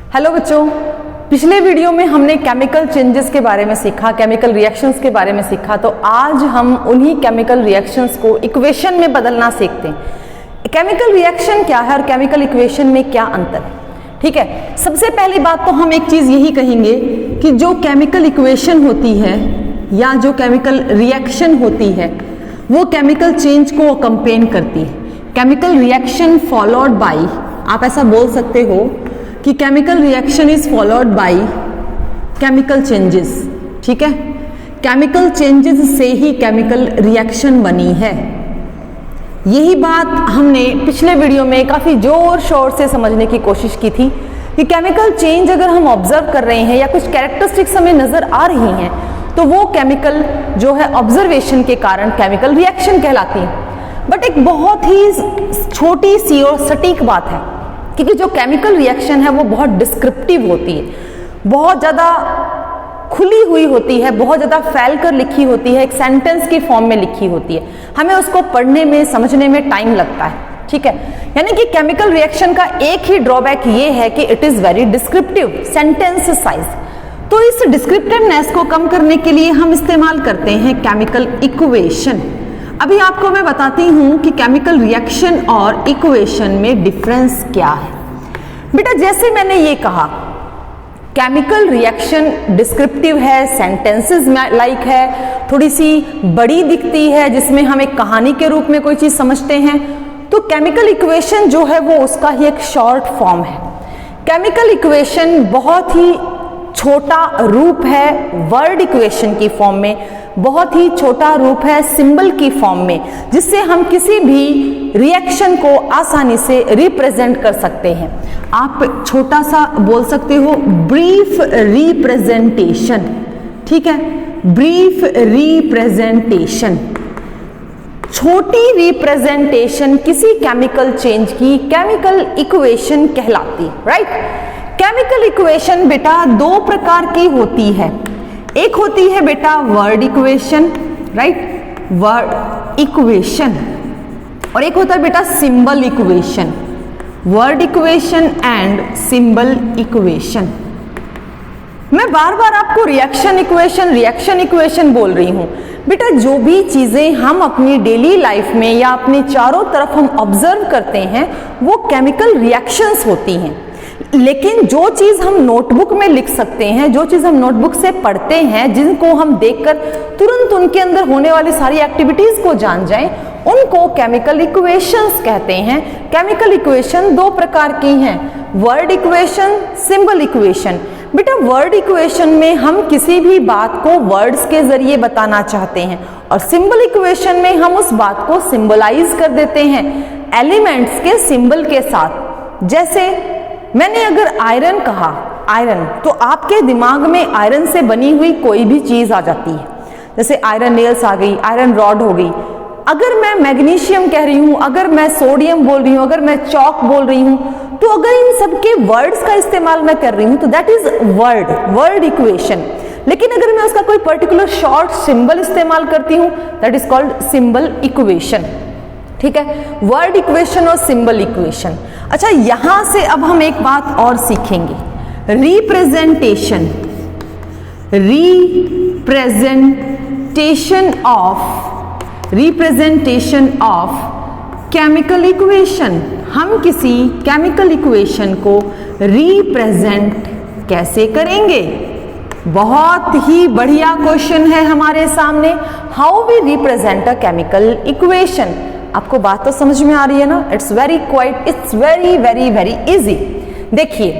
Hello बच्चों, पिछले video में हमने केमिकल चेंजेस के बारे में सीखा, केमिकल रिएक्शंस के बारे में सीखा। तो आज हम उन्हीं केमिकल रिएक्शंस को इक्वेशन में बदलना सीखते हैं। केमिकल रिएक्शन क्या है और केमिकल इक्वेशन में क्या अंतर है। ठीक है, सबसे पहली बात तो हम एक चीज यही कहेंगे कि जो केमिकल इक्वेशन होती है या जो केमिकल रिएक्शन होती है वो केमिकल चेंज को कंपेन करती है। केमिकल रिएक्शन फॉलोड बाई, आप ऐसा बोल सकते हो कि chemical reaction is followed by chemical changes. ठीक है, केमिकल चेंजेस से ही केमिकल रिएक्शन बनी है। यही बात हमने पिछले वीडियो में काफी जोर शोर से समझने की कोशिश की थी कि केमिकल चेंज अगर हम ऑब्जर्व कर रहे हैं या कुछ कैरेक्टरिस्टिक्स हमें नजर आ रही हैं तो वो केमिकल जो है ऑब्जर्वेशन के कारण केमिकल रिएक्शन कहलाती है। बट एक बहुत ही छोटी सी और सटीक बात है, क्योंकि जो केमिकल रिएक्शन है वो बहुत डिस्क्रिप्टिव होती है, बहुत ज़्यादा खुली हुई होती है, बहुत ज़्यादा फैल कर लिखी होती है, एक सेंटेंस की फॉर्म में लिखी होती है। हमें उसको पढ़ने में समझने में टाइम लगता है। ठीक है, यानी कि केमिकल रिएक्शन का एक ही ड्रॉबैक ये है कि it is very descriptive, sentence size. तो इस डिस्क्रिप्टिवनेस को कम करने के लिए हम इस्तेमाल करते हैं केमिकल इक्वेशन। अभी आपको मैं बताती हूं कि केमिकल रिएक्शन और इक्वेशन में डिफरेंस क्या है। बेटा, जैसे मैंने ये कहा, केमिकल रिएक्शन डिस्क्रिप्टिव है, सेंटेंसेस लाइक है, थोड़ी सी बड़ी दिखती है, जिसमें हम एक कहानी के रूप में कोई चीज समझते हैं। तो केमिकल इक्वेशन जो है वो उसका ही एक शॉर्ट फॉर्म है। केमिकल इक्वेशन बहुत ही छोटा रूप है वर्ड इक्वेशन की फॉर्म में, बहुत ही छोटा रूप है सिंबल की फॉर्म में, जिससे हम किसी भी रिएक्शन को आसानी से रिप्रेजेंट कर सकते हैं। आप छोटा सा बोल सकते हो ब्रीफ रिप्रेजेंटेशन। ठीक है, ब्रीफ रिप्रेजेंटेशन, छोटी रिप्रेजेंटेशन किसी केमिकल चेंज की केमिकल इक्वेशन कहलाती है। राइट, केमिकल इक्वेशन बेटा दो प्रकार की होती है। एक होती है बेटा word equation, right, word equation, और एक होता है बेटा symbol equation. Word equation and symbol equation. मैं बार बार आपको रिएक्शन इक्वेशन बोल रही हूं। बेटा, जो भी चीजें हम अपनी डेली लाइफ में या अपने चारों तरफ हम ऑब्जर्व करते हैं वो केमिकल रिएक्शंस होती हैं। लेकिन जो चीज हम नोटबुक में लिख सकते हैं, जो चीज हम नोटबुक से पढ़ते हैं, जिनको हम देखकर तुरंत उनके अंदर होने वाली सारी एक्टिविटीज को जान जाएं, उनको केमिकल इक्वेशंस कहते हैं। केमिकल इक्वेशन दो प्रकार की हैं, वर्ड इक्वेशन, सिंबल इक्वेशन। बेटा, वर्ड इक्वेशन में हम किसी भी बात को वर्ड्स के जरिए बताना चाहते हैं और सिंबल इक्वेशन में हम उस बात को सिंबलाइज कर देते हैं एलिमेंट्स के सिंबल के साथ। जैसे मैंने अगर आयरन कहा, आयरन, तो आपके दिमाग में आयरन से बनी हुई कोई भी चीज आ जाती है। जैसे आयरन नेल्स आ गई, आयरन रॉड हो गई। अगर मैं मैग्नीशियम कह रही हूं, अगर मैं सोडियम बोल रही हूं, अगर मैं चॉक बोल रही हूं, तो अगर इन सबके वर्ड्स का इस्तेमाल मैं कर रही हूं तो दैट इज वर्ड इक्वेशन। लेकिन अगर मैं उसका कोई पर्टिकुलर शॉर्ट सिंबल इस्तेमाल करती हूं that is called symbol equation. ठीक है, वर्ड इक्वेशन और सिंबल इक्वेशन। अच्छा, यहां से अब हम एक बात और सीखेंगे, रिप्रेजेंटेशन ऑफ केमिकल इक्वेशन। हम किसी केमिकल इक्वेशन को रिप्रेजेंट कैसे करेंगे? बहुत ही बढ़िया क्वेश्चन है हमारे सामने, how we represent a chemical equation. आपको बात तो समझ में आ रही है ना? It's very very very easy. देखिए,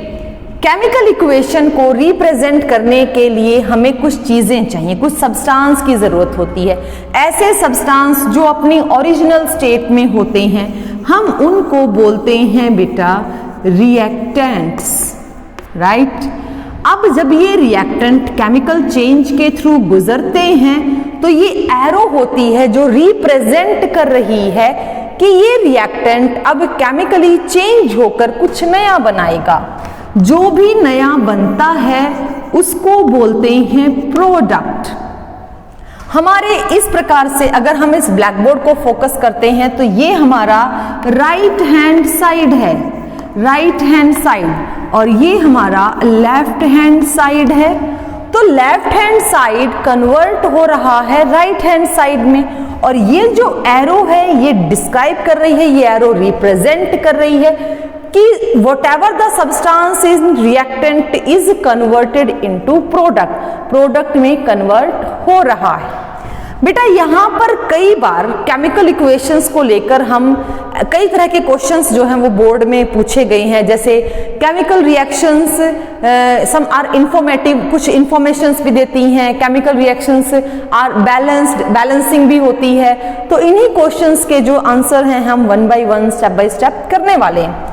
केमिकल इक्वेशन को रिप्रेजेंट करने के लिए हमें कुछ चीजें चाहिए, कुछ सब्सटेंस की जरूरत होती है। ऐसे सब्सटेंस जो अपनी ओरिजिनल स्टेट में होते हैं, हम उनको बोलते हैं बेटा रिएक्टेंट्स। राइट, अब जब ये रिएक्टेंट केमिकल चेंज के थ्रू गुजरते हैं तो ये एरो होती है जो रिप्रेजेंट कर रही है कि ये रिएक्टेंट अब केमिकली चेंज होकर कुछ नया बनाएगा। जो भी नया बनता है उसको बोलते हैं प्रोडक्ट। हमारे इस प्रकार से अगर हम इस ब्लैक बोर्ड को फोकस करते हैं तो ये हमारा राइट हैंड साइड है। राइट हैंड साइड और ये हमारा लेफ्ट हैंड साइड है। तो लेफ्ट हैंड साइड कन्वर्ट हो रहा है राइट हैंड साइड में, और ये जो एरो है ये डिस्क्राइब कर रही है, ये एरो रिप्रेजेंट कर रही है कि whatever the substance is reactant is converted into product, product में कन्वर्ट हो रहा है। बेटा यहाँ पर कई बार केमिकल इक्वेशंस को लेकर हम कई तरह के क्वेश्चंस जो हैं वो बोर्ड में पूछे गए हैं, जैसे chemical reactions some are informative, कुछ इंफॉर्मेशंस भी देती हैं, chemical reactions are balanced, balancing भी होती है। तो इन्हीं क्वेश्चंस के जो आंसर हैं हम one by one step by step करने वाले हैं।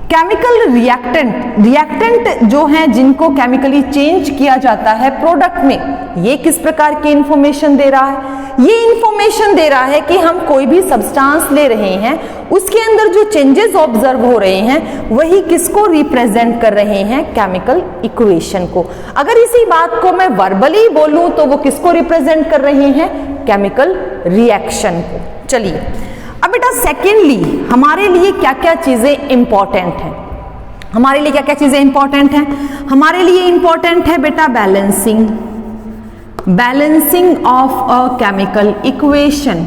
केमिकल रिएक्टेंट जो हैं जिनको केमिकली चेंज किया जाता है प्रोडक्ट में, ये किस प्रकार की इंफॉर्मेशन दे रहा है? ये इंफॉर्मेशन दे रहा है कि हम कोई भी सब्सटेंस ले रहे हैं उसके अंदर जो चेंजेस ऑब्जर्व हो रहे हैं वही किसको रिप्रेजेंट कर रहे हैं? केमिकल इक्वेशन को। अगर इसी बात को मैं वर्बली बोलूं तो वो किसको रिप्रेजेंट कर रहे हैं? केमिकल रिएक्शन को। चलिए अब बेटा सेकेंडली हमारे लिए क्या क्या चीजें इंपॉर्टेंट हैं? हमारे लिए क्या क्या चीजें इंपॉर्टेंट हैं? हमारे लिए इंपॉर्टेंट है बेटा balancing of a chemical equation,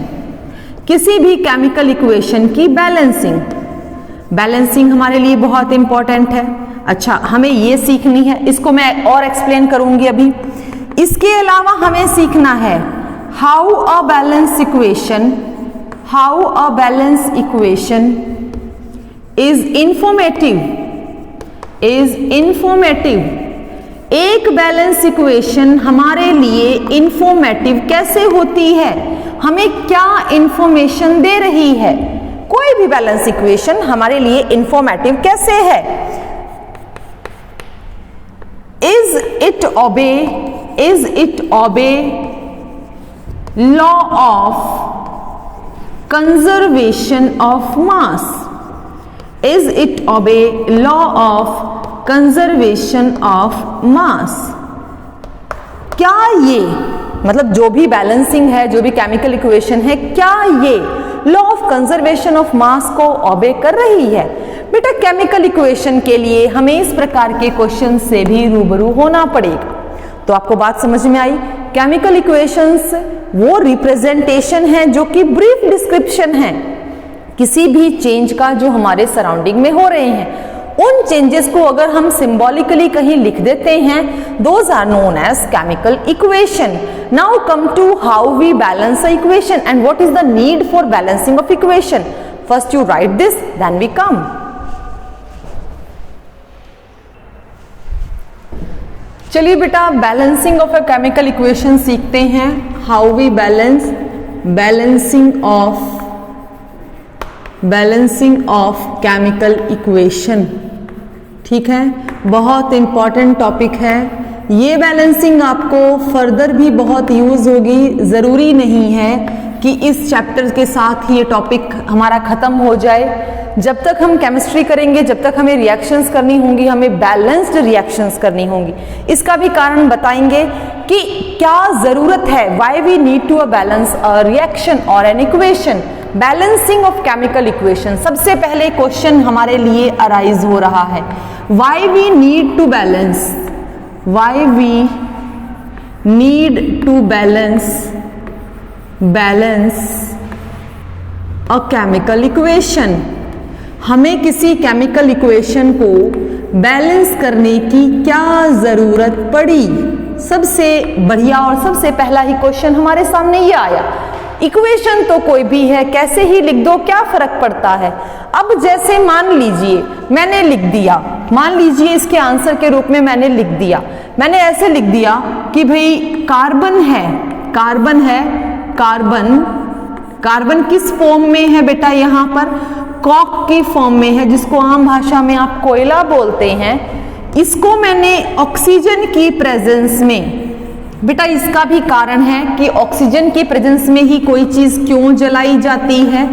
किसी भी केमिकल इक्वेशन की बैलेंसिंग हमारे लिए बहुत इंपॉर्टेंट है। अच्छा, हमें ये सीखनी है, इसको मैं और एक्सप्लेन करूंगी अभी। इसके अलावा हमें सीखना है how a balance equation is informative. एक बैलेंस इक्वेशन हमारे लिए इंफॉर्मेटिव कैसे होती है? हमें क्या इंफॉर्मेशन दे रही है? कोई भी बैलेंस इक्वेशन हमारे लिए इंफॉर्मेटिव कैसे है? Is it obey law of conservation of mass? Is it obey law of conservation of mass? क्या ये मतलब जो भी बैलेंसिंग है, जो भी केमिकल इक्वेशन है, क्या ये लॉ ऑफ कंजर्वेशन ऑफ मास को ओबे कर रही है? बेटा केमिकल इक्वेशन के लिए हमें इस प्रकार के क्वेश्चन से भी रूबरू होना पड़ेगा। तो आपको बात समझ में आई? केमिकल इक्वेशंस वो रिप्रेजेंटेशन है जो कि ब्रीफ डिस्क्रिप्शन है किसी भी चेंज का जो हमारे सराउंडिंग में हो रहे हैं। उन चेंजेस को अगर हम सिंबॉलिकली कहीं लिख देते हैं, those are known as chemical equation. Now come to how we balance a equation and what is the need for balancing of equation. First you write this, then we come. चलिए बेटा balancing of a chemical equation सीखते हैं। How we balancing of chemical equation. ठीक है, बहुत important topic है ये। Balancing आपको फर्दर भी बहुत यूज होगी। जरूरी नहीं है कि इस चैप्टर के साथ ही ये टॉपिक हमारा खत्म हो जाए। जब तक हम केमिस्ट्री करेंगे, जब तक हमें रिएक्शंस करनी होंगी, हमें बैलेंस्ड रिएक्शंस करनी होंगी। इसका भी कारण बताएंगे कि क्या जरूरत है, why we need to balance a reaction और an equation. Balancing of chemical equation, सबसे पहले क्वेश्चन हमारे लिए अराइज हो रहा है, why we need to balance a chemical equation. हमें किसी केमिकल इक्वेशन को बैलेंस करने की क्या जरूरत पड़ी? सबसे बढ़िया और सबसे पहला ही क्वेश्चन हमारे सामने ये आया। इक्वेशन तो कोई भी है, कैसे ही लिख दो, क्या फर्क पड़ता है। अब जैसे मान लीजिए मैंने लिख दिया, मान लीजिए इसके आंसर के रूप में मैंने लिख दिया, मैंने ऐसे लिख दिया कि भाई कार्बन है, कार्बन किस फॉर्म में है बेटा? यहाँ पर कॉक की फॉर्म में है, जिसको आम भाषा में आप कोयला बोलते हैं। इसको मैंने ऑक्सीजन की प्रेजेंस में, बेटा इसका भी कारण है कि ऑक्सीजन की प्रेजेंस में ही कोई चीज क्यों जलाई जाती है,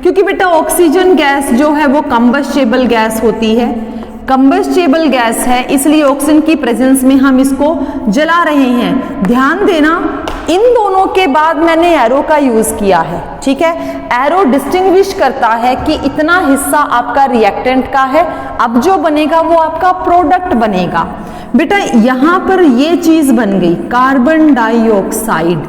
क्योंकि बेटा ऑक्सीजन गैस जो है वो कंबस्टेबल गैस होती है। कंबस्टेबल गैस है, इसलिए ऑक्सीजन की प्रेजेंस में हम इसको जला रहे हैं। ध्यान देना, इन दोनों के बाद मैंने एरो का यूज किया है, ठीक है। एरो डिस्टिंग्विश करता है कि इतना हिस्सा आपका रिएक्टेंट का है, अब जो बनेगा वो आपका प्रोडक्ट बनेगा। बेटा यहां पर ये चीज बन गई कार्बन डाइऑक्साइड।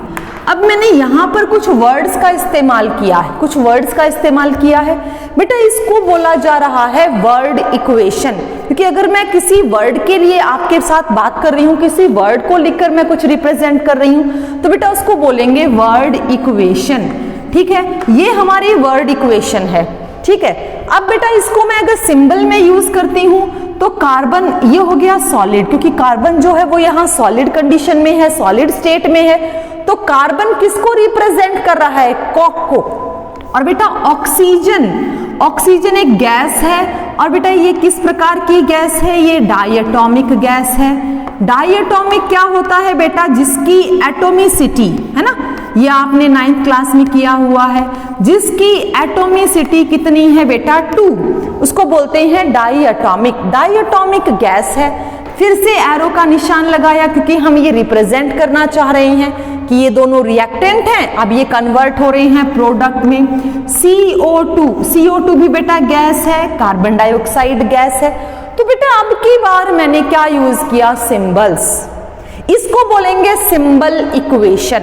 अब मैंने यहां पर कुछ वर्ड्स का इस्तेमाल किया है, कुछ वर्ड्स का इस्तेमाल किया है बेटा, इसको बोला जा रहा है वर्ड इक्वेशन। क्योंकि अगर मैं किसी वर्ड के लिए आपके साथ बात कर रही हूं, किसी वर्ड को लिखकर मैं कुछ रिप्रेजेंट कर रही हूं, तो बेटा उसको बोलेंगे वर्ड इक्वेशन, ठीक है। ये हमारी वर्ड इक्वेशन है, ठीक है। अब बेटा इसको मैं अगर सिंबल में यूज करती हूं तो कार्बन ये हो गया सॉलिड, क्योंकि कार्बन जो है वो यहाँ सॉलिड कंडीशन में है, सॉलिड स्टेट में है, तो कार्बन किसको रिप्रेजेंट कर रहा है, कॉक को। और बेटा ऑक्सीजन, ऑक्सीजन एक गैस है, और बेटा ये किस प्रकार की गैस है, ये डायटोमिक गैस है। डायटोमिक क्या होता है बेटा, जिसकी एटोमिसिटी है ना, ये आपने 9th क्लास में किया हुआ है, जिसकी एटोमिसिटी कितनी है बेटा 2, उसको बोलते हैं डायटोमिक। डायटोमिक गैस है। फिर से एरो का निशान लगाया क्योंकि हम ये रिप्रेजेंट करना चाह रहे हैं कि ये दोनों रिएक्टेंट हैं, अब ये कन्वर्ट हो रहे हैं प्रोडक्ट में। CO2, CO2 भी बेटा गैस है, कार्बन डाइऑक्साइड गैस है। तो बेटा अब की बार मैंने क्या यूज किया, सिंबल्स। इसको बोलेंगे सिंबल इक्वेशन,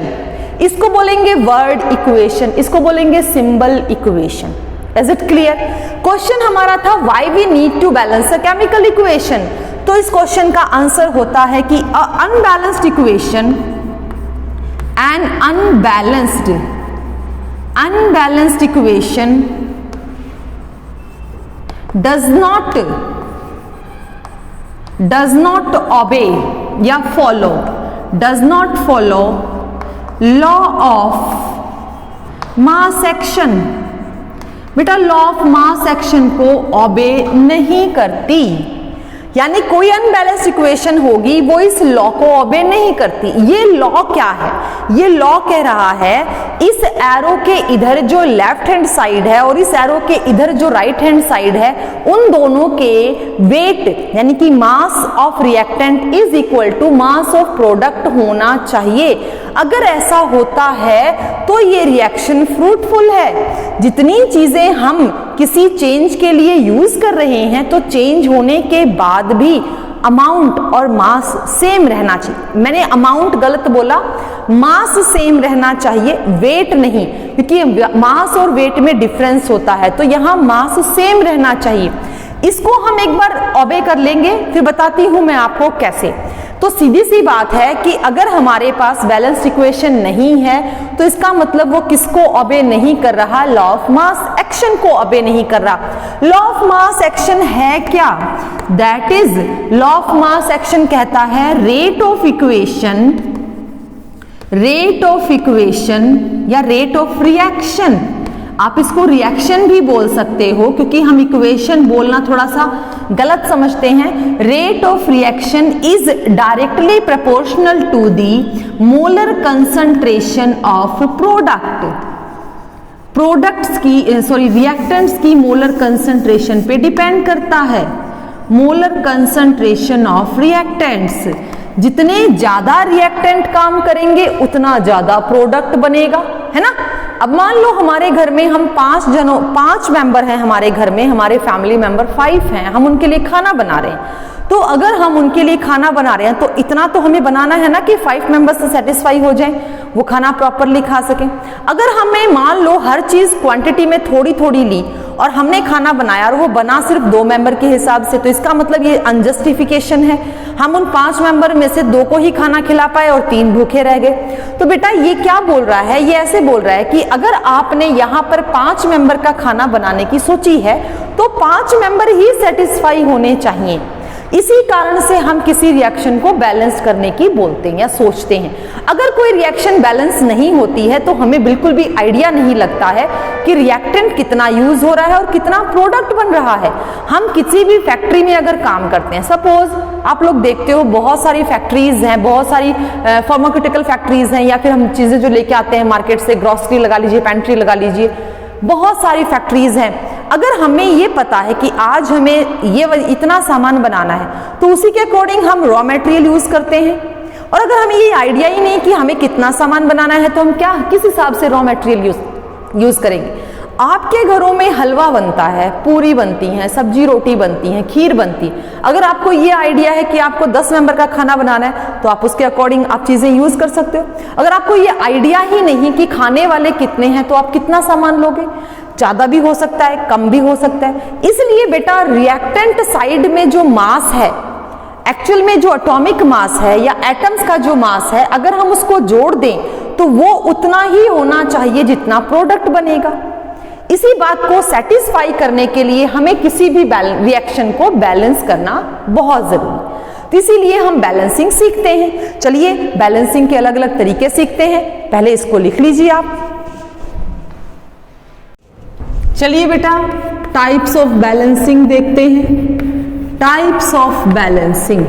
इसको बोलेंगे वर्ड इक्वेशन, इसको बोलेंगे symbol equation. Is it clear? Question हमारा था why we need to balance a chemical equation. तो इस क्वेश्चन का आंसर होता है कि unbalanced equation and unbalanced equation does not obey या follow, does not follow law of mass action. बेटा लॉ ऑफ मास एक्शन को ओबे नहीं करती, यानी कोई अनबैलेंस्ड इक्वेशन होगी वो इस लॉ को ओबे नहीं करती। ये लॉ क्या है, ये लॉ कह रहा है इस एरो के इधर जो लेफ्ट हैंड साइड है और इस एरो के इधर जो राइट हैंड साइड है, उन दोनों के वेट यानी कि mass of reactant is equal to mass of product होना चाहिए। अगर ऐसा होता है तो ये रिएक्शन फ्रूटफुल है। जितनी चीजें हम किसी चेंज के लिए यूज कर रहे हैं तो चेंज होने के बाद भी अमाउंट और मास सेम रहना चाहिए। मैंने अमाउंट गलत बोला, मास सेम रहना चाहिए, वेट नहीं, क्योंकि मास और वेट में डिफरेंस होता है, तो यहां मास सेम रहना चाहिए। इसको हम एक बार ओबे कर लेंगे, फिर बताती हूं मैं आपको कैसे। तो सीधी सी बात है कि अगर हमारे पास बैलेंस्ड इक्वेशन नहीं है तो इसका मतलब वो किसको ओबे नहीं कर रहा, लॉ ऑफ मास एक्शन को ओबे नहीं कर रहा। लॉ ऑफ मास एक्शन है क्या, that is law of mass action कहता है रेट ऑफ इक्वेशन या रेट ऑफ रिएक्शन। आप इसको रिएक्शन भी बोल सकते हो क्योंकि हम इक्वेशन बोलना थोड़ा सा गलत समझते हैं। Rate of reaction is directly proportional to the molar concentration of reactants की मोलर कंसंट्रेशन पे डिपेंड करता है। मोलर कंसंट्रेशन ऑफ रिएक्टेंट्स, जितने ज्यादा रिएक्टेंट काम करेंगे उतना ज्यादा प्रोडक्ट बनेगा, है ना। अब मान लो हमारे घर में हम 5 मेंबर हैं, हमारे घर में हमारे फैमिली मेंबर 5 हैं, हम उनके लिए खाना बना रहे हैं। तो अगर हम उनके लिए खाना बना रहे हैं तो इतना तो हमें बनाना है ना कि 5 मेंबर्स से सेटिस्फाई हो जाए, वो खाना प्रॉपरली खा सकें। अगर हमें मान लो हर चीज क्वांटिटी में थोड़ी थोड़ी ली और हमने खाना बनाया और वो बना सिर्फ 2 मेंबर के हिसाब से, तो इसका मतलब ये अनजस्टिफिकेशन है। हम उन 5 मेंबर में से 2 को ही खाना खिला पाए और 3 भूखे रह गए। तो बेटा ये क्या बोल रहा है, ये ऐसे बोल रहा है कि अगर आपने यहाँ पर 5 मेंबर का खाना बनाने की सोची है तो 5 मेंबर ही सेटिस्फाई होने चाहिए। इसी कारण से हम किसी रिएक्शन को बैलेंस करने की बोलते हैं या सोचते हैं। अगर कोई रिएक्शन बैलेंस नहीं होती है तो हमें बिल्कुल भी आइडिया नहीं लगता है कि रिएक्टेंट कितना यूज हो रहा है और कितना प्रोडक्ट बन रहा है। हम किसी भी फैक्ट्री में अगर काम करते हैं, सपोज आप लोग देखते हो बहुत सारी फैक्ट्रीज हैं, बहुत सारी फार्मास्यूटिकल फैक्ट्रीज हैं, या फिर हम चीजें जो लेके आते हैं मार्केट से, ग्रोसरी लगा लीजिए, पेंट्री लगा लीजिए, बहुत सारी फैक्ट्रीज हैं। अगर हमें ये पता है कि आज हमें ये इतना सामान बनाना है तो उसी के अकॉर्डिंग हम रॉ मटेरियल यूज करते हैं। और अगर हमें ये आइडिया ही नहीं कि हमें कितना सामान बनाना है तो हम क्या किस हिसाब से रॉ मटेरियल यूज करेंगे। आपके घरों में हलवा बनता है, पूरी बनती है, सब्जी रोटी बनती है, खीर बनती है। अगर आपको ये आइडिया है कि आपको 10 मेंबर का खाना बनाना है तो आप उसके अकॉर्डिंग आप चीजें यूज कर सकते हो। अगर आपको ये आइडिया ही नहीं कि खाने वाले कितने हैं तो आप कितना सामान लोगे, ज्यादा भी हो सकता है, कम भी हो सकता है। इसलिए बेटा रिएक्टेंट साइड में जो मास है, एक्चुअल में जो एटॉमिक मास है या एटम्स का जो मास है, अगर हम उसको जोड़ दें तो वो उतना ही होना चाहिए जितना प्रोडक्ट बनेगा। इसी बात को सेटिस्फाई करने के लिए हमें किसी भी रिएक्शन को बैलेंस करना बहुत जरूरी, तो इसीलिए हम बैलेंसिंग सीखते हैं। चलिए बैलेंसिंग के अलग अलग तरीके सीखते हैं, पहले इसको लिख लीजिए आप। चलिए बेटा टाइप्स ऑफ बैलेंसिंग देखते हैं। टाइप्स ऑफ बैलेंसिंग,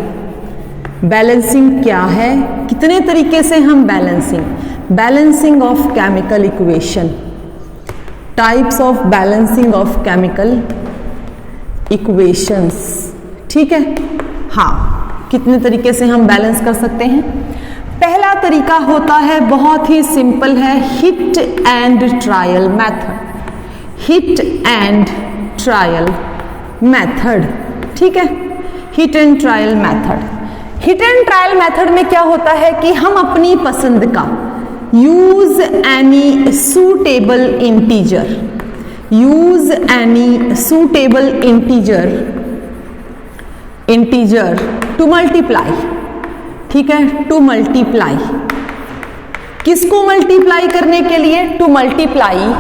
बैलेंसिंग क्या है, कितने तरीके से हम balancing of chemical equation, types of balancing of chemical equations, ठीक है। हाँ, कितने तरीके से हम बैलेंस कर सकते हैं। पहला तरीका होता है, बहुत ही सिंपल है, hit and trial method, hit and trial method, ठीक है। Hit and trial method, hit and trial method में क्या होता है कि हम अपनी पसंद का use any suitable integer, use any suitable integer to multiply, ठीक है, टू मल्टीप्लाई। किसको मल्टीप्लाई करने के लिए? To multiply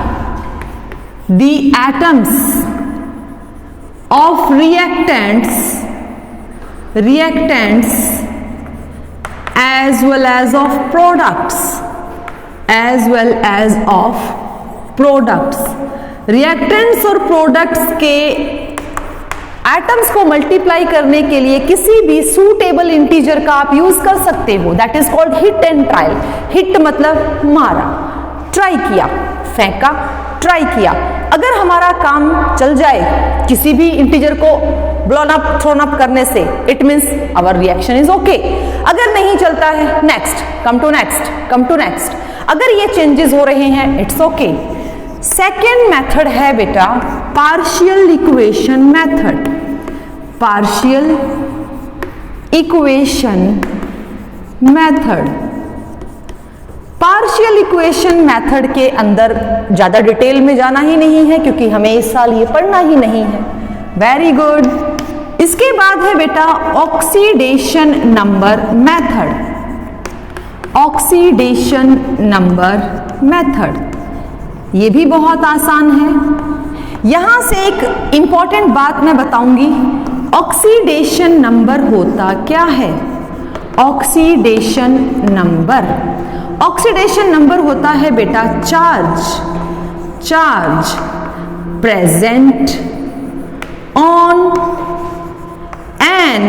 the atoms of reactants as well as of products, reactants और products के एटम्स को मल्टीप्लाई करने के लिए किसी भी सूटेबल इंटीजर का आप यूज कर सकते हो। That is called hit and trial. Hit मतलब मारा, ट्राई किया, फेंका, ट्राई किया। अगर हमारा काम चल जाए किसी भी इंटीजर को ब्लोन अप थ्रोन अप करने से, it means our reaction is okay. अगर नहीं चलता है, next, come to next, come to next. अगर ये चेंजेस हो रहे हैं, इट्स ओके। सेकेंड मेथड है बेटा partial equation method, partial equation method. Partial equation method के अंदर ज्यादा डिटेल में जाना ही नहीं है क्योंकि हमें इस साल ये पढ़ना ही नहीं है। Very good. इसके बाद है बेटा oxidation number method, oxidation number method. ये भी बहुत आसान है। यहां से एक इंपॉर्टेंट बात मैं बताऊंगी, ऑक्सीडेशन नंबर होता क्या है? ऑक्सीडेशन नंबर, ऑक्सीडेशन नंबर होता है बेटा charge present on an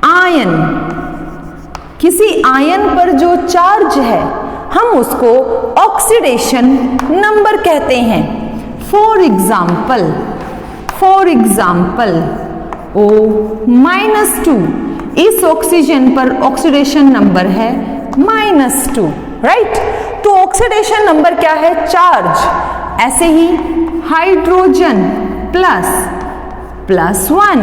ion. किसी आयन पर जो चार्ज है हम उसको ऑक्सीडेशन नंबर कहते हैं। फॉर एग्जाम्पल O-2, इस ऑक्सीजन पर ऑक्सीडेशन नंबर है -2, राइट। तो ऑक्सीडेशन नंबर क्या है? चार्ज। ऐसे ही हाइड्रोजन +1,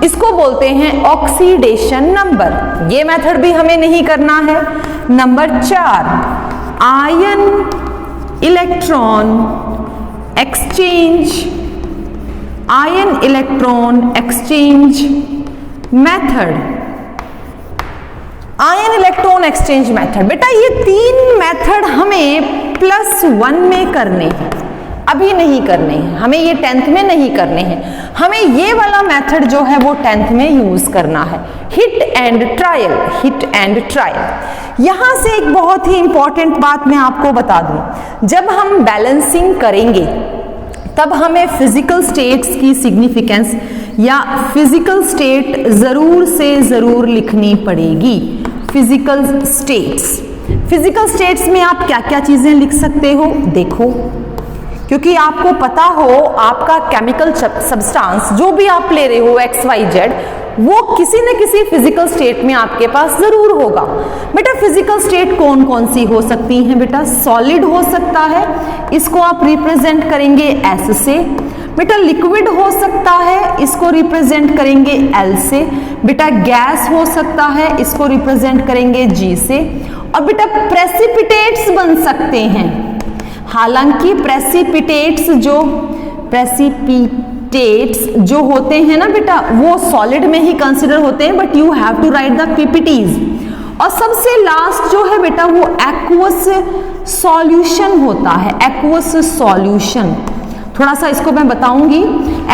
इसको बोलते हैं ऑक्सीडेशन नंबर। ये मेथड भी हमें नहीं करना है। Number 4 ion electron exchange, ion electron exchange method, ion electron exchange method. बेटा ये 3 मेथड हमें +1 में करने हैं, अभी नहीं करने हैं, हमें ये 10th में नहीं करने हैं। हमें ये वाला मेथड जो है वो 10th में यूज करना है, hit and trial, hit and trial. यहां से एक बहुत ही इंपॉर्टेंट बात मैं आपको बता दूं, जब हम बैलेंसिंग करेंगे तब हमें फिजिकल स्टेट्स की सिग्निफिकेंस या फिजिकल स्टेट जरूर से जरूर लिखनी पड़ेगी। फिजिकल स्टेट्स, फिजिकल स्टेट्स में आप क्या क्या चीजें लिख सकते हो? देखो, क्योंकि आपको पता हो आपका केमिकल सब्सटेंस जो भी आप ले रहे हो XYZ, वो किसी न किसी फिजिकल स्टेट में आपके पास जरूर होगा। बेटा फिजिकल स्टेट कौन कौन सी हो सकती हैं? बेटा सॉलिड हो सकता है, इसको आप रिप्रेजेंट करेंगे S से। बेटा लिक्विड हो सकता है, इसको रिप्रेजेंट करेंगे L से। बेटा गैस हो सकता है, इसको रिप्रेजेंट करेंगे G से। और बेटा प्रेसिपिटेट्स बन सकते हैं। हालांकि प्रेसिपिटेट्स जो होते हैं ना बेटा, वो सॉलिड में ही कंसिडर होते हैं, but you have to write the PPTs. और सबसे लास्ट जो है बेटा वो एक्वस सॉल्यूशन होता है। एक्वस सॉल्यूशन, थोड़ा सा इसको मैं बताऊंगी।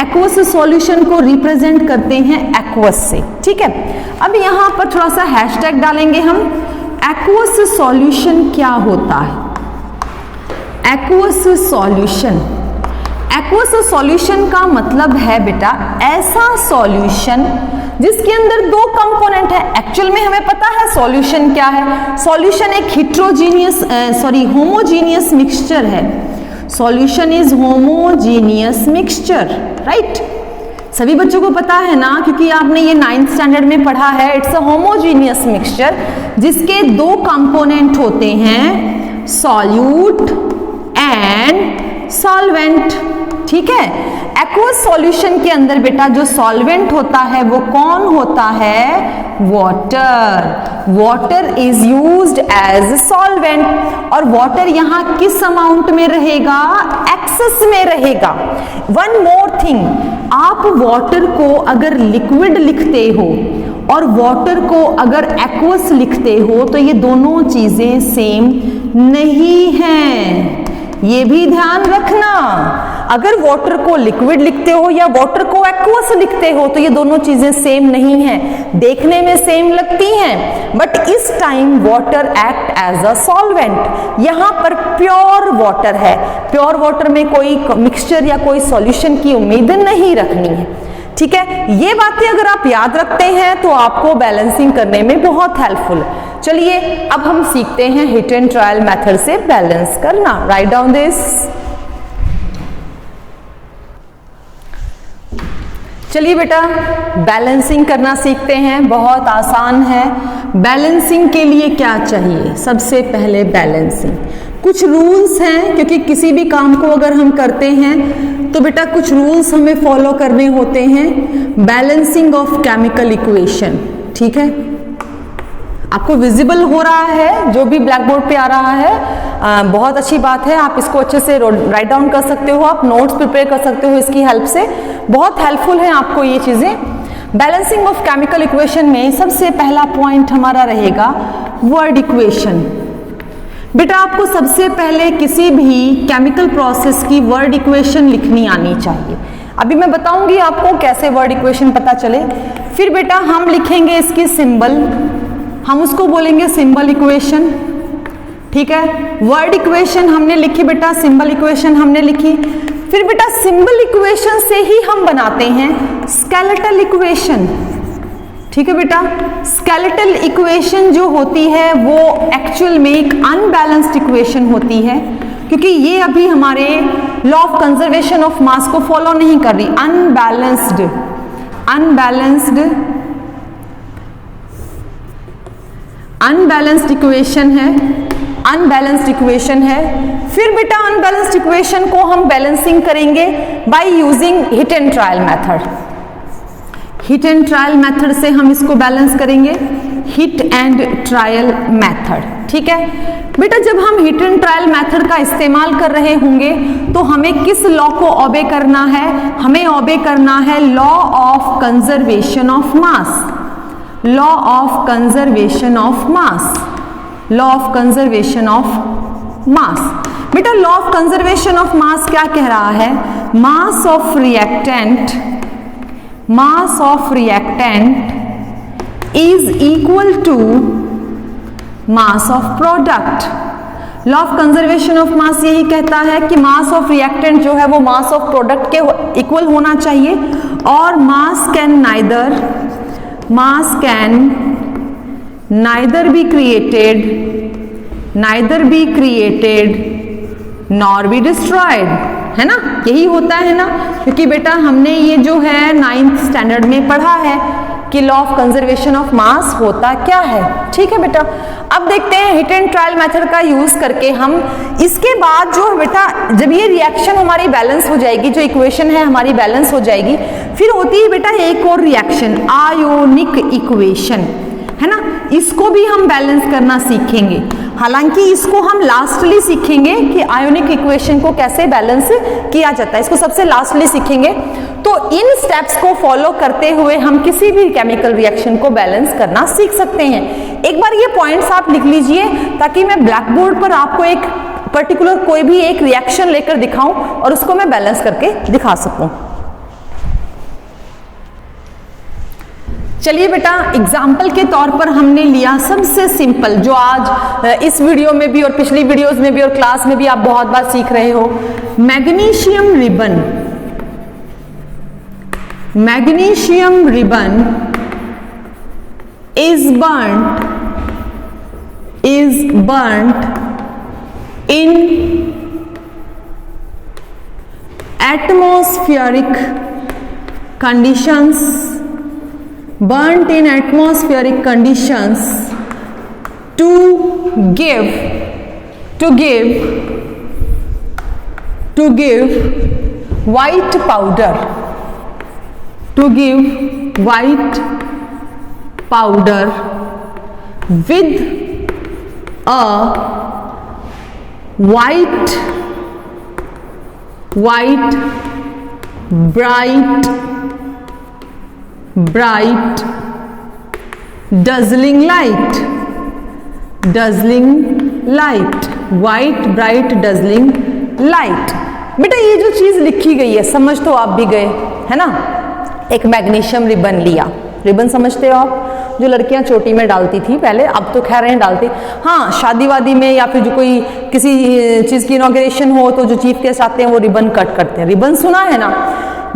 एक्वस सॉल्यूशन को रिप्रेजेंट करते हैं एक्वस से, ठीक है। अब यहां पर थोड़ा सा हैशटैग डालेंगे हम। एक्वस सॉल्यूशन क्या होता है? एक्वस सॉल्यूशन, एक्वस सॉल्यूशन का मतलब है बेटा ऐसा सॉल्यूशन जिसके अंदर दो कंपोनेंट है। एक्चुअल में हमें पता है सॉल्यूशन क्या है। सॉल्यूशन एक होमोजीनियस मिक्सचर है। Solution is homogeneous mixture, right. सभी बच्चों को पता है ना, क्योंकि आपने ये 9th स्टैंडर्ड में पढ़ा है। इट्स अ होमोजीनियस मिक्सचर जिसके दो कंपोनेंट होते हैं, सॉल्यूट एंड सॉल्वेंट, ठीक है। एक्वस सॉल्यूशन के अंदर बेटा जो सॉल्वेंट होता है वो कौन होता है? Water. Water is used as solvent. और वाटर यहां किस अमाउंट में रहेगा? एक्सेस में रहेगा। वन मोर थिंग, आप वाटर को अगर लिक्विड लिखते हो और वाटर को अगर एक्वस लिखते हो तो ये दोनों चीजें सेम नहीं हैं, ये भी ध्यान रखना। अगर वाटर को लिक्विड लिखते हो या वाटर को एक्वस लिखते हो तो ये दोनों चीजें सेम नहीं हैं। देखने में सेम लगती हैं, बट इस time water act as a solvent. यहां पर प्योर वाटर है। प्योर वाटर में कोई मिक्सचर या कोई सॉल्यूशन की उम्मीद नहीं रखनी है, ठीक है। ये बातें अगर आप याद रखते हैं तो आपको बैलेंसिंग करने में बहुत हेल्पफुल है। चलिए अब हम सीखते हैं हिट एंड ट्रायल मेथड से बैलेंस करना। Write down this. चलिए बेटा बैलेंसिंग करना सीखते हैं, बहुत आसान है। बैलेंसिंग के लिए क्या चाहिए? सबसे पहले बैलेंसिंग, कुछ रूल्स हैं, क्योंकि किसी भी काम को अगर हम करते हैं तो बेटा कुछ रूल्स हमें फॉलो करने होते हैं। बैलेंसिंग ऑफ केमिकल इक्वेशन, ठीक है। आपको विजिबल हो रहा है जो भी ब्लैक बोर्ड पे आ रहा है, बहुत अच्छी बात है। आप इसको अच्छे से राइट डाउन कर सकते हो, आप नोट्स प्रिपेयर कर सकते हो इसकी हेल्प से। बहुत हेल्पफुल है आपको ये चीजें। बैलेंसिंग ऑफ केमिकल इक्वेशन में सबसे पहला पॉइंट हमारा रहेगा वर्ड इक्वेशन। बेटा आपको सबसे पहले किसी भी केमिकल प्रोसेस की वर्ड इक्वेशन लिखनी आनी चाहिए। अभी मैं बताऊंगी आपको कैसे वर्ड इक्वेशन पता चले। फिर बेटा हम लिखेंगे इसकी सिंबल, हम उसको बोलेंगे सिंबल इक्वेशन, ठीक है। वर्ड इक्वेशन हमने लिखी बेटा, सिंबल इक्वेशन हमने लिखी। फिर बेटा सिंबल इक्वेशन से ही हम बनाते हैं स्केलेटल इक्वेशन, ठीक है बेटा। स्केलेटल इक्वेशन जो होती है वो एक्चुअल में एक अनबैलेंस्ड इक्वेशन होती है, क्योंकि ये अभी हमारे लॉ ऑफ कंजर्वेशन ऑफ मास को फॉलो नहीं कर रही। अनबैलेंस्ड इक्वेशन है। फिर बेटा अनबैलेंस्ड इक्वेशन को हम बैलेंसिंग करेंगे by using hit and trial method. Hit and trial method से हम इसको बैलेंस करेंगे, हिट एंड ट्रायल मेथड, ठीक है बेटा। जब हम हिट एंड ट्रायल मेथड का इस्तेमाल कर रहे होंगे तो हमें किस लॉ को ओबे करना है? हमें ओबे करना है law of conservation of mass. Law of conservation of mass, law of conservation of mass. बेटा law of conservation of mass क्या कह रहा है? Mass of reactant is equal to mass of product. Law of conservation of mass यही कहता है कि mass of reactant जो है वो मास ऑफ प्रोडक्ट के इक्वल होना चाहिए, और मास can neither be created nor be destroyed, है ना, यही होता है ना, क्योंकि बेटा हमने ये जो है 9th स्टैंडर्ड में पढ़ा है कि लॉ ऑफ कंजर्वेशन ऑफ मास होता क्या है। ठीक है बेटा, अब देखते हैं हिट एंड ट्रायल मेथड का यूज करके हम इसके बाद जो बेटा जब ये रिएक्शन हमारी बैलेंस हो जाएगी, जो इक्वेशन है हमारी बैलेंस हो जाएगी, फिर होती है बेटा एक और रिएक्शन आयोनिक इक्वेशन, है ना, इसको भी हम बैलेंस करना सीखेंगे। हालांकि इसको हम लास्टली सीखेंगे कि आयोनिक इक्वेशन को कैसे बैलेंस किया जाता है, इसको सबसे लास्टली सीखेंगे। तो इन स्टेप्स को फॉलो करते हुए हम किसी भी केमिकल रिएक्शन को बैलेंस करना सीख सकते हैं। एक बार ये पॉइंट्स आप लिख लीजिए ताकि मैं ब्लैक बोर्ड पर आपको एक पर्टिकुलर कोई भी एक रिएक्शन लेकर दिखाऊं और उसको मैं बैलेंस करके दिखा सकूं। चलिए बेटा, एग्जाम्पल के तौर पर हमने लिया सबसे सिंपल, जो आज इस वीडियो में भी और पिछली वीडियोस में भी और क्लास में भी आप बहुत बार सीख रहे हो, magnesium ribbon. Magnesium ribbon is burnt in atmospheric conditions, to give white powder, with a white bright dazzling light, white bright dazzling light। बेटा ये जो चीज लिखी गई है समझ तो आप भी गए, है ना। एक मैग्नीशियम रिबन लिया, रिबन समझते हो आप, जो लड़कियां चोटी में डालती थी पहले, अब तो खैर नहीं डालती, हाँ शादी वादी में या फिर जो कोई किसी चीज की इनॉग्रेशन हो तो जो चीफ गेस्ट आते हैं वो रिबन कट करते हैं, रिबन सुना है ना।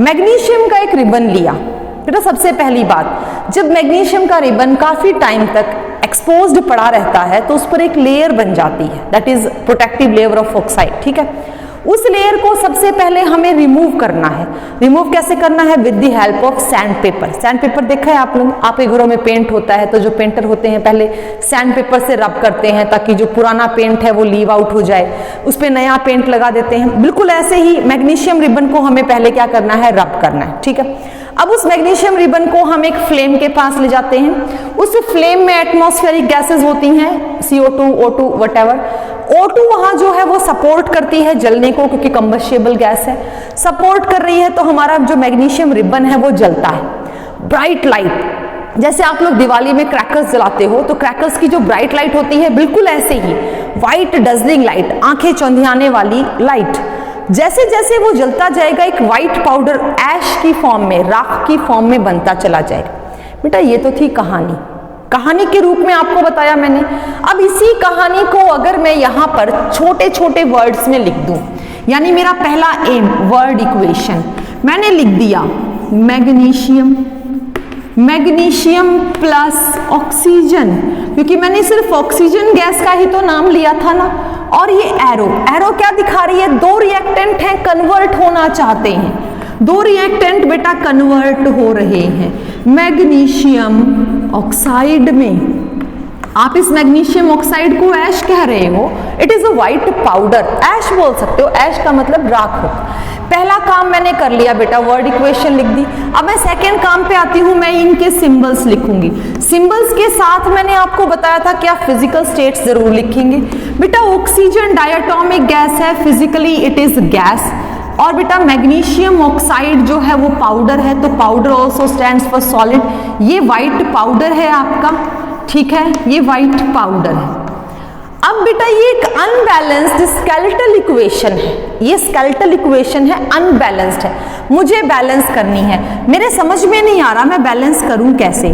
मैग्नीशियम का एक रिबन लिया बेटा। सबसे पहली बात, जब मैग्नीशियम का रिबन काफी टाइम तक एक्सपोज्ड पड़ा रहता है तो उस पर एक लेयर बन जाती है, that is protective layer of oxide. ठीक है, उस लेयर को सबसे पहले हमें रिमूव करना है। रिमूव कैसे करना है? With the help of sand paper. Sand paper देखा है आप लोग, आपके घरों में पेंट होता है तो जो पेंटर होते हैं पहले सैंड पेपर से रब करते हैं ताकि जो पुराना पेंट है वो लीव आउट हो जाए, उस पर नया पेंट लगा देते हैं। बिल्कुल ऐसे ही मैग्नीशियम रिबन को हमें पहले क्या करना है? रब करना है। ठीक है, अब उस मैग्नीशियम रिबन को हम एक फ्लेम के पास ले जाते हैं। उस फ्लेम में एटमॉस्फेरिक गैसेस होती हैं, CO2, O2 व्हाटएवर। O2 वहां जो है वो सपोर्ट करती है जलने को, क्योंकि कंबस्टेबल गैस है, सपोर्ट कर रही है, तो हमारा जो मैग्नीशियम रिबन है वो जलता है। ब्राइट लाइट, जैसे आप लोग दिवाली में क्रैकर्स जलाते हो तो क्रैकर्स की जो ब्राइट लाइट होती है बिल्कुल ऐसे ही व्हाइट डजलिंग लाइट, आंखें चौंधियाने वाली लाइट। जैसे जैसे वो जलता जाएगा एक व्हाइट पाउडर ऐश की फॉर्म में, राख की फॉर्म में बनता चला जाएगा। बेटा ये तो थी कहानी, कहानी के रूप में आपको बताया मैंने। अब इसी कहानी को अगर मैं यहाँ पर छोटे छोटे वर्ड्स में लिख दूं, यानी मेरा पहला एम वर्ड इक्वेशन मैंने लिख दिया मैग्नीशियम प्लस ऑक्सीजन, क्योंकि मैंने सिर्फ ऑक्सीजन गैस का ही तो नाम लिया था ना। और ये एरो क्या दिखा रही है? दो रिएक्टेंट हैं, कन्वर्ट होना चाहते हैं, दो रिएक्टेंट बेटा कन्वर्ट हो रहे हैं मैग्नीशियम ऑक्साइड में। आप इस मैग्नीशियम ऑक्साइड को ऐश कह रहे हो, it is a white powder, ash बोल सकते हो, ऐश का मतलब राख हो। पहला काम मैंने कर लिया बेटा, वर्ड इक्वेशन लिख दी। अब मैं सेकंड काम पे आती हूं, मैं इनके सिंबल्स लिखूंगी। सिंबल्स के साथ मैंने आपको बताया था कि आप फिजिकल स्टेट्स जरूर लिखेंगे। बेटा ऑक्सीजन डायटोमिक गैस है, फिजिकली इट इज गैस। और बेटा मैग्नीशियम ऑक्साइड जो है वो पाउडर है, तो powder also stands for solid. ये व्हाइट पाउडर है आपका, ठीक है, ये व्हाइट पाउडर है। अब बेटा ये एक अनबैलेंस्ड स्केलेटल इक्वेशन है, ये स्केलेटल इक्वेशन है, अनबैलेंस्ड है, मुझे बैलेंस करनी है। मेरे समझ में नहीं आ रहा मैं बैलेंस करूं कैसे।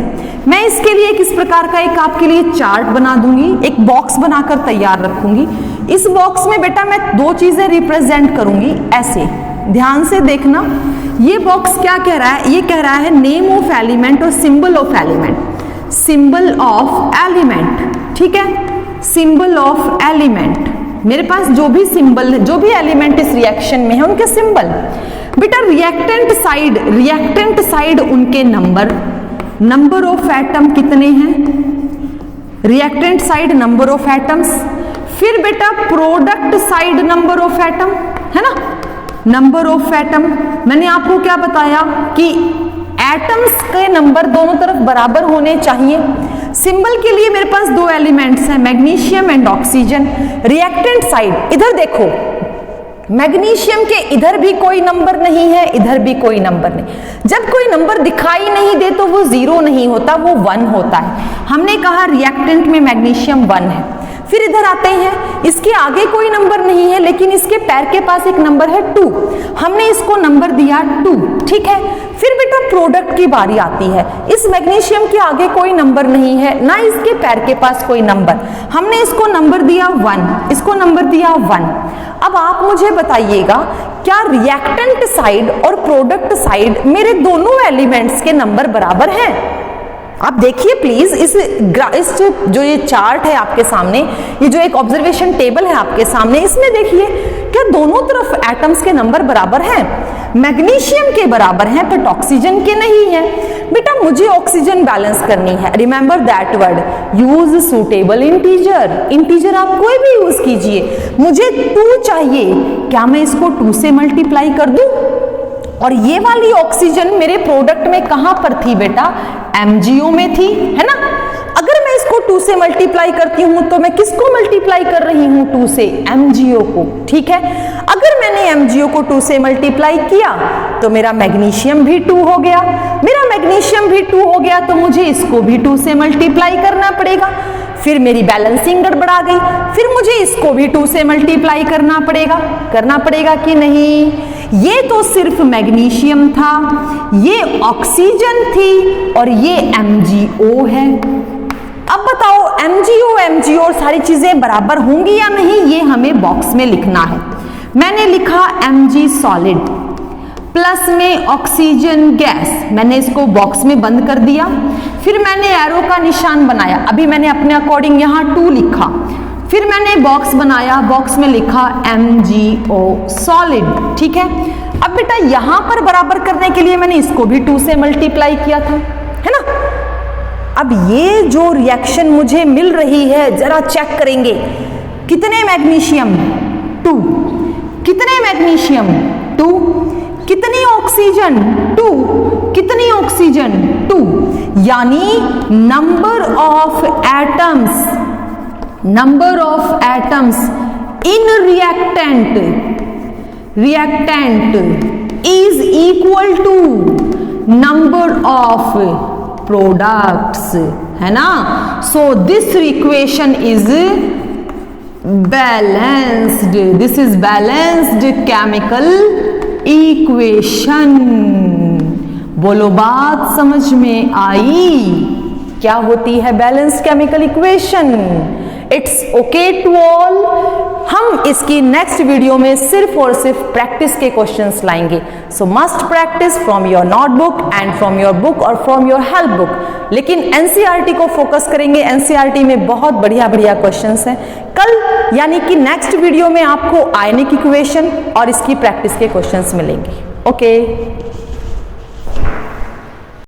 मैं इसके लिए किस प्रकार का एक आपके लिए चार्ट बना दूंगी, एक बॉक्स बनाकर तैयार रखूंगी। इस बॉक्स में बेटा मैं दो चीजें रिप्रेजेंट करूंगी, ऐसे ध्यान से देखना। ये बॉक्स क्या कह रहा है? ये कह रहा है नेम ऑफ एलिमेंट और symbol of element, symbol of element, ठीक है, सिंबल ऑफ एलिमेंट। मेरे पास जो भी सिंबल, जो भी एलिमेंट इस रिएक्शन में है उनके सिंबल। बेटा रिएक्टेंट साइड उनके नंबर ऑफ एटम कितने हैं, reactant side number of atoms. फिर बेटा product side number of atom, है ना, नंबर ऑफ एटम। मैंने आपको क्या बताया कि एटम्स के नंबर दोनों तरफ बराबर होने चाहिए। सिंबल के लिए मेरे पास दो एलिमेंट्स हैं, magnesium and oxygen. Reactant side, इधर देखो, मैग्नीशियम के इधर भी कोई नंबर नहीं है, इधर भी कोई नंबर नहीं। जब कोई नंबर दिखाई नहीं दे तो वो 0 नहीं होता, वो 1 होता है। हमने कहा रिएक्टेंट में मैग्नीशियम 1 है। फिर इधर आते हैं, इसके आगे कोई नंबर नहीं है लेकिन इसके पैर के पास एक नंबर है 2, हमने इसको नंबर दिया 2, ठीक है। फिर बेटा प्रोडक्ट की बारी आती है, इस मैग्नीशियम के आगे कोई नंबर नहीं है, ना इसके पैर के पास कोई नंबर, हमने इसको नंबर दिया 1, इसको नंबर दिया 1। अब आप मुझे बताइएगा, क्या रिएक्टेंट साइड और प्रोडक्ट साइड मेरे दोनों एलिमेंट्स के नंबर बराबर हैं? आप देखिए प्लीज, इस जो ये चार्ट है आपके सामने, ये जो एक ऑब्जर्वेशन टेबल है आपके सामने, इसमें देखिए क्या दोनों तरफ एटम्स के नंबर बराबर हैं? मैग्नीशियम के बराबर हैं बट ऑक्सीजन के नहीं है। बेटा मुझे ऑक्सीजन बैलेंस करनी है, remember that word, use suitable integer. Integer आप कोई भी यूज कीजिए। मुझे 2 चाहिए, क्या मैं इसको 2 से मल्टीप्लाई कर दूं? और ये वाली ऑक्सीजन मेरे प्रोडक्ट में कहां पर थी बेटा? MgO में थी, है ना। अगर मैं इसको 2 से मल्टीप्लाई करती हूं तो मैं किसको मल्टीप्लाई कर रही हूं 2 से? MgO को, ठीक है। अगर मैंने MgO को 2 से मल्टीप्लाई किया तो मेरा मैग्नीशियम भी 2 हो गया। मेरा मैग्नीशियम भी 2 हो गया तो मुझे इसको भी 2 से मल्टीप्लाई करना पड़ेगा। फिर मेरी बैलेंसिंग गड़बड़ा गई, फिर मुझे इसको भी 2 से मल्टीप्लाई करना पड़ेगा कि नहीं? ये तो सिर्फ मैग्नीशियम था, ये ऑक्सीजन थी और ये MgO है। अब बताओ MgO और सारी चीजें बराबर होंगी या नहीं, ये हमें बॉक्स में लिखना है। मैंने लिखा Mg सॉलिड प्लस में ऑक्सीजन गैस, मैंने इसको बॉक्स में बंद कर दिया। फिर मैंने एरो का निशान बनाया, अभी मैंने अपने अकॉर्डिंग यहाँ 2 लिखा। फिर मैंने बॉक्स बनाया, बॉक्स में लिखा MgO सॉलिड, ठीक है। अब बेटा यहां पर बराबर करने के लिए मैंने इसको भी 2 से मल्टीप्लाई किया था, है ना। अब ये जो रिएक्शन मुझे मिल रही है जरा चेक करेंगे, कितने मैग्नीशियम? 2, कितने मैग्नीशियम? 2, कितनी ऑक्सीजन? 2, कितनी ऑक्सीजन? 2, यानी number of atoms in reactant is equal to number of products, है ना। So this equation is balanced, this is balanced chemical equation। बोलो बात समझ में आई? क्या होती है balanced chemical equation? It's okay to all. हम इसकी नेक्स्ट वीडियो में सिर्फ और सिर्फ प्रैक्टिस के क्वेश्चंस लाएंगे। सो must practice from your notebook and from your book और फ्रॉम योर हेल्प बुक। लेकिन एनसीईआरटी को फोकस करेंगे, एनसीईआरटी में बहुत बढ़िया बढ़िया क्वेश्चंस हैं। कल यानी कि नेक्स्ट वीडियो में आपको आयनिक इक्वेशन और इसकी प्रैक्टिस के क्वेश्चंस मिलेंगे। ओके